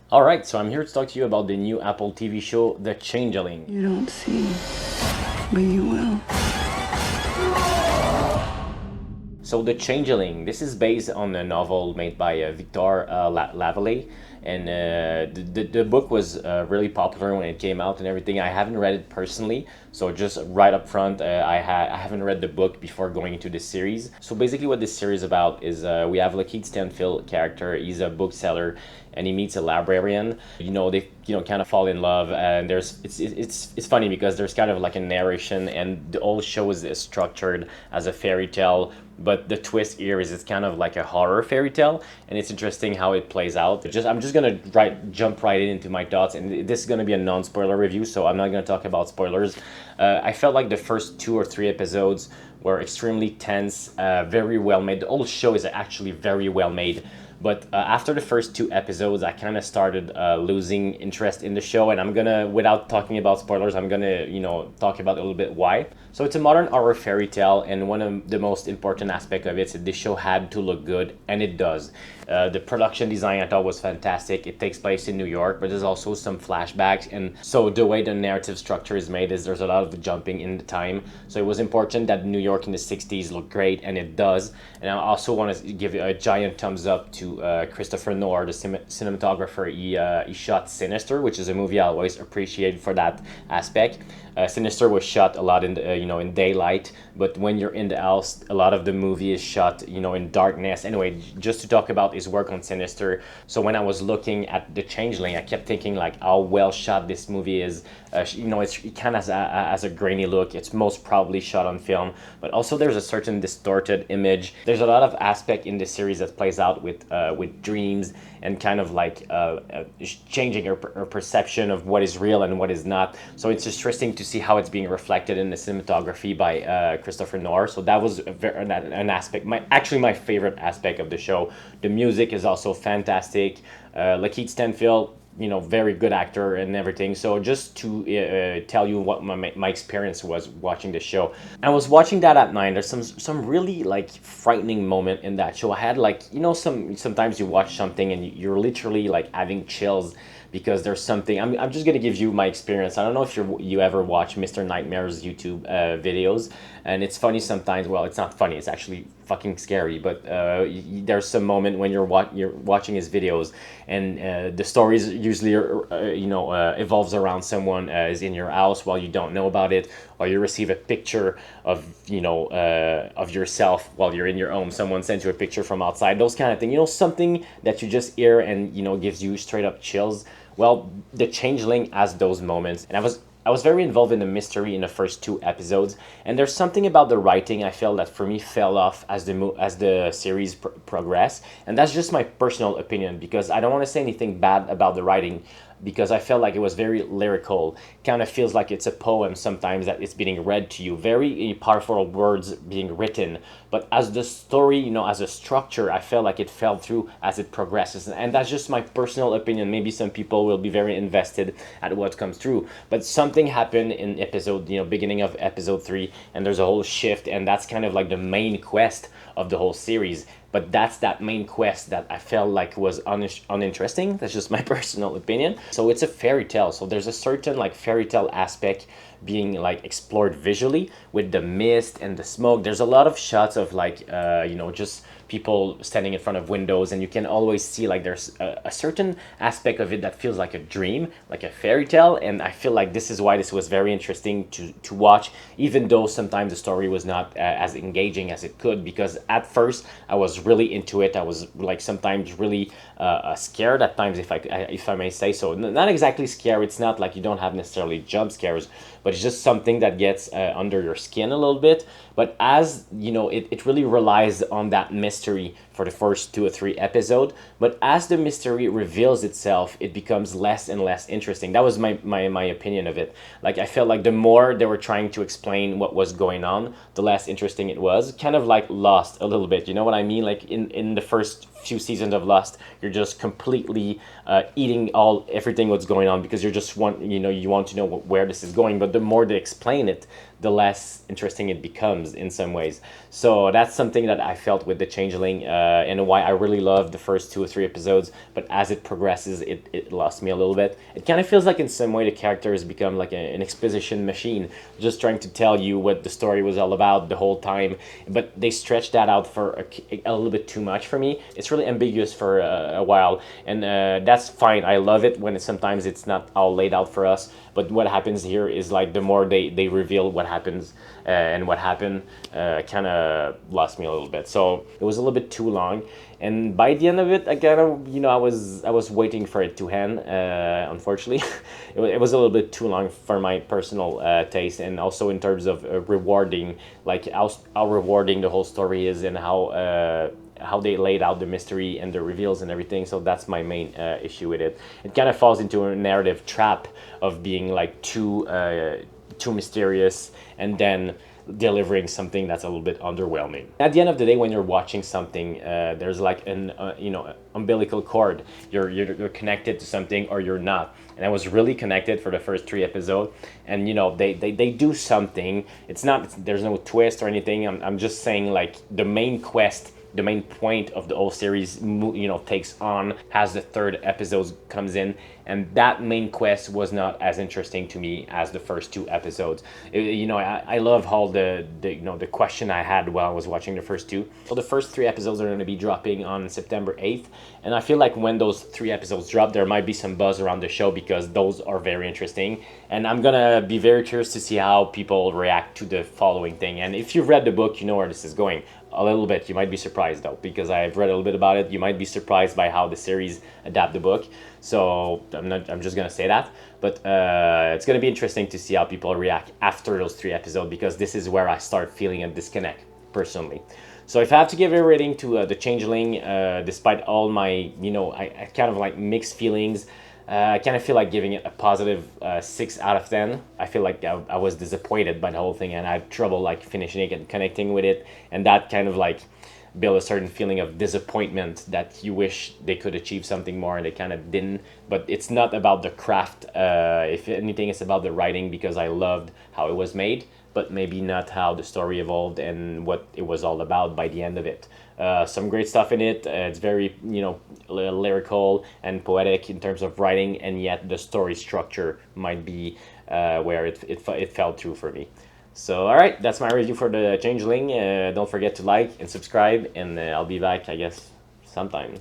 All right, so I'm here to talk to you about the new Apple TV show, The Changeling. You don't see, but you will. So, The Changeling, this is based on a novel made by Victor Lavalle, and the book was really popular when it came out and everything. I haven't read it personally, so just right up front, I haven't read the book before going into this series. So basically, what this series is about is we have Lakeith Stanfield character. He's a bookseller, and he meets a librarian. They kind of fall in love, and it's funny because there's kind of like a narration, and the whole show is structured as a fairy tale. But the twist here is it's kind of like a horror fairy tale, and it's interesting how it plays out. I'm just gonna jump right into my thoughts, and this is gonna be a non-spoiler review, so I'm not gonna talk about spoilers. I felt like the first 2 or 3 episodes were extremely tense, very well made. The whole show is actually very well made. But after the first 2 episodes, I kind of started losing interest in the show, and without talking about spoilers, I'm gonna, talk about a little bit why. So it's a modern horror fairy tale, and one of the most important aspects of it is that this show had to look good, and it does. The production design I thought was fantastic. It takes place in New York, but there's also some flashbacks, and so the way the narrative structure is made is there's a lot of jumping in the time. So it was important that New York in the '60s looked great, and it does. And I also want to give a giant thumbs up to Christopher Noir, the cinematographer. He shot Sinister, which is a movie I always appreciate for that aspect. Sinister was shot a lot in in daylight, but when you're in the house, a lot of the movie is shot in darkness. Anyway, just to talk about his work on Sinister. So when I was looking at The Changeling, I kept thinking like how well shot this movie is. It kind of has a grainy look. It's most probably shot on film, but also there's a certain distorted image. There's a lot of aspect in this series that plays out with dreams and kind of like changing our perception of what is real and what is not. So it's interesting to see how it's being reflected in the cinematography by Christopher Noir. So that was an aspect, my favorite aspect of the show. The music is also fantastic. Lakeith Stanfield, very good actor and everything. So just to tell you what my experience was watching the show, I was watching that at night. There's some really like frightening moment in that show. I had like sometimes you watch something and you're literally like having chills because there's something. I'm just gonna give you my experience. I don't know if you ever watch Mr. Nightmare's YouTube videos, and it's funny sometimes. Well, it's not funny. It's actually fucking scary. But there's some moment when you're watching his videos, and the stories usually evolves around someone is in your house while you don't know about it, or you receive a picture of of yourself while you're in your home. Someone sends you a picture from outside. Those kind of things. Something that you just hear and gives you straight up chills. Well, The Changeling has those moments, and I was very involved in the mystery in the first 2 episodes, and there's something about the writing I felt that for me fell off as the series progressed, and that's just my personal opinion because I don't want to say anything bad about the writing because I felt like it was very lyrical. Kind of feels like it's a poem sometimes that it's being read to you. Very powerful words being written, but as the story, as a structure, I felt like it fell through as it progresses, and that's just my personal opinion. Maybe some people will be very invested at what comes through, but something happened in beginning of episode 3, and there's a whole shift, and that's kind of like the main quest of the whole series. But that's that main quest that I felt like was uninteresting. That's just my personal opinion. So it's a fairy tale. So there's a certain like fairy tale aspect being like explored visually with the mist and the smoke. There's a lot of shots of like just people standing in front of windows, and you can always see like there's a certain aspect of it that feels like a dream, like a fairy tale. And I feel like this is why this was very interesting to watch, even though sometimes the story was not as engaging as it could, because at first I was really into it. I was like sometimes really scared at times, if I may say so. Not exactly scared. It's not like you don't have necessarily jump scares, but it's just something that gets under your skin a little bit. But as it really relies on that mystery for the first 2 or 3 episodes. But as the mystery reveals itself, it becomes less and less interesting. That was my opinion of it. Like I felt like the more they were trying to explain what was going on, the less interesting it was. Kind of like Lost a little bit. You know what I mean? Like in the first few seasons of Lost, you're just completely eating everything what's going on because you want to know where this is going. But the more they explain it, the less interesting it becomes in some ways. So that's something that I felt with The Changeling, and why I really love the first 2 or 3 episodes, but as it progresses, it lost me a little bit. It kind of feels like in some way the characters become like an exposition machine, just trying to tell you what the story was all about the whole time, but they stretched that out for a little bit too much for me. It's really ambiguous for a while, and that's fine. I love it when sometimes it's not all laid out for us, but what happens here is like the more they reveal what happens and what happened, kind of lost me a little bit. So it was a little bit too long, and by the end of it, I kind of, I was waiting for it to end. Unfortunately, it was a little bit too long for my personal taste, and also in terms of rewarding, like how rewarding the whole story is, and how they laid out the mystery and the reveals and everything. So that's my main issue with it. It kind of falls into a narrative trap of being like too mysterious, and then delivering something that's a little bit underwhelming. At the end of the day, when you're watching something, there's like an umbilical cord. You're connected to something or you're not. And I was really connected for the first 3 episodes, and they do something. It's not, there's no twist or anything. I'm just saying, like, the main quest, the main point of the whole series, takes on as the 3rd episode comes in, and that main quest was not as interesting to me as the first 2 episodes. I love all the question I had while I was watching the first 2. So the first 3 episodes are going to be dropping on September 8th, and I feel like when those 3 episodes drop, there might be some buzz around the show because those are very interesting, and I'm gonna be very curious to see how people react to the following thing. And if you've read the book, you know where this is going. A little bit. You might be surprised though, because I've read a little bit about it. You might be surprised by how the series adapt the book. So I'm just gonna say that. But it's gonna be interesting to see how people react after those 3 episodes, because this is where I start feeling a disconnect personally. So if I have to give a rating to the Changeling, despite all my, I kind of like mixed feelings, I kind of feel like giving it a positive 6 out of 10. I feel like I was disappointed by the whole thing, and I had trouble like finishing it and connecting with it, and that kind of like build a certain feeling of disappointment that you wish they could achieve something more and they kind of didn't. But it's not about the craft. If anything, it's about the writing, because I loved how it was made, but maybe not how the story evolved and what it was all about by the end of it. Some great stuff in it. It's very, lyrical and poetic in terms of writing, and yet the story structure might be where it fell through for me. So, all right, that's my review for the Changeling. Don't forget to like and subscribe, and I'll be back, I guess, sometime.